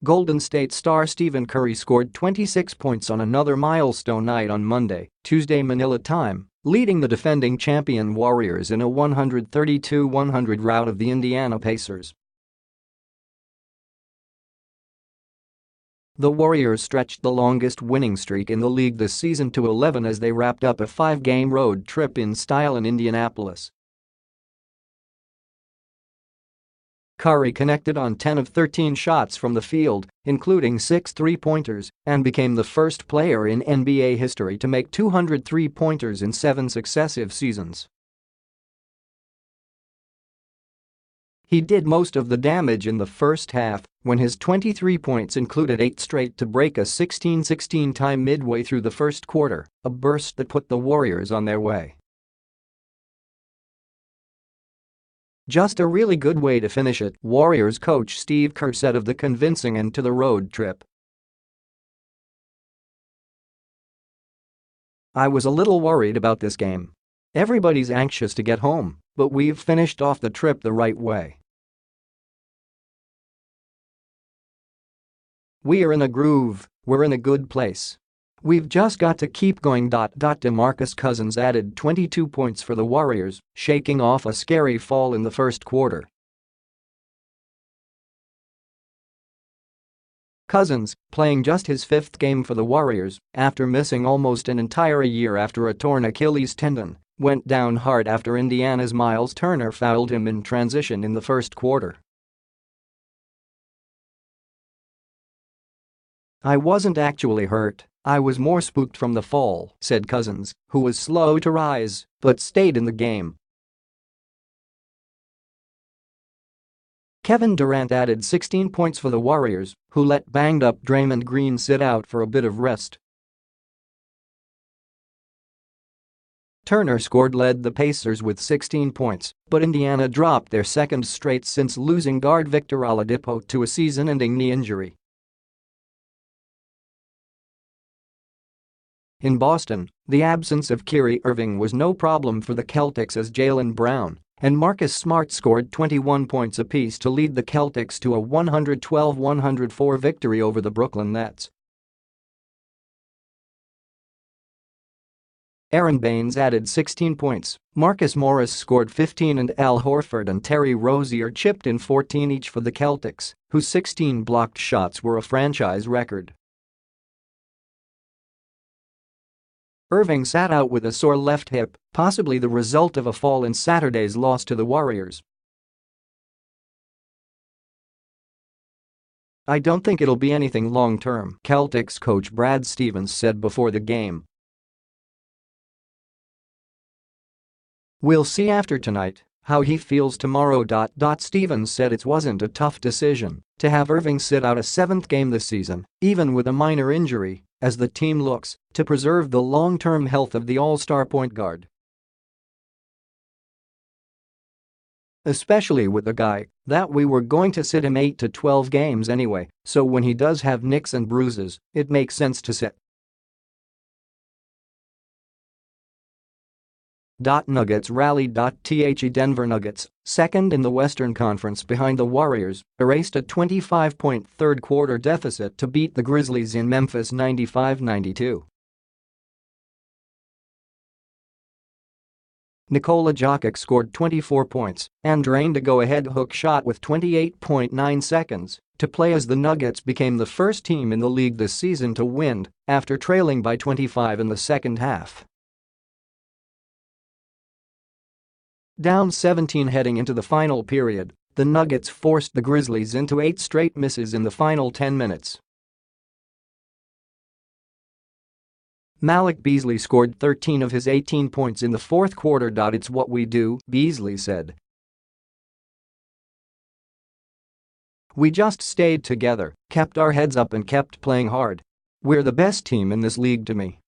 Golden State star Steve Kerr scored 26 points on another milestone night on Monday, Tuesday Manila time, leading the defending champion Warriors in a 132-100 rout of the Indiana Pacers. The Warriors stretched the longest winning streak in the league this season to 11 as they wrapped up a 5-game road trip in style in Indianapolis. Curry connected on 10 of 13 shots from the field, including 6 three-pointers, and became the first player in NBA history to make 200 three-pointers in 7 successive seasons. He did most of the damage in the first half when his 23 points included 8 straight to break a 16-16 tie midway through the first quarter, a burst that put the Warriors on their way. "Just a really good way to finish it," Warriors coach Steve Kerr said of the convincing end to the road trip. "I was a little worried about this game. Everybody's anxious to get home, but we've finished off the trip the right way. We're in a groove, we're in a good place. We've just got to keep going." DeMarcus Cousins added 22 points for the Warriors, shaking off a scary fall in the first quarter. Cousins, playing just his 5th game for the Warriors after missing almost an entire year after a torn Achilles tendon, went down hard after Indiana's Miles Turner fouled him in transition in the first quarter. "I wasn't actually hurt, I was more spooked from the fall," said Cousins, who was slow to rise but stayed in the game. Kevin Durant added 16 points for the Warriors, who let banged-up Draymond Green sit out for a bit of rest. Turner led the Pacers with 16 points, but Indiana dropped their second straight since losing guard Victor Oladipo to a season-ending knee injury. In Boston, the absence of Kyrie Irving was no problem for the Celtics as Jaylen Brown and Marcus Smart scored 21 points apiece to lead the Celtics to a 112-104 victory over the Brooklyn Nets. Aaron Baines added 16 points, Marcus Morris scored 15 and Al Horford and Terry Rozier chipped in 14 each for the Celtics, whose 16 blocked shots were a franchise record. Irving sat out with a sore left hip, possibly the result of a fall in Saturday's loss to the Warriors. "I don't think it'll be anything long-term," Celtics coach Brad Stevens said before the game. "We'll see after tonight how he feels tomorrow." Stevens said it wasn't a tough decision to have Irving sit out a 7th game this season, even with a minor injury, as the team looks to preserve the long-term health of the all-star point guard. "Especially with a guy that we were going to sit him 8 to 12 games anyway, so when he does have nicks and bruises, it makes sense to sit." Nuggets rallied. The Denver Nuggets, second in the Western Conference behind the Warriors, erased a 25-point third-quarter deficit to beat the Grizzlies in Memphis 95-92. Nikola Jokic scored 24 points and drained a go-ahead hook shot with 28.9 seconds to play as the Nuggets became the first team in the league this season to win after trailing by 25 in the second half. Down 17 heading into the final period, the Nuggets forced the Grizzlies into 8 straight misses in the final 10 minutes. Malik Beasley scored 13 of his 18 points in the fourth quarter. "It's what we do," Beasley said. "We just stayed together, kept our heads up and kept playing hard. We're the best team in this league to me."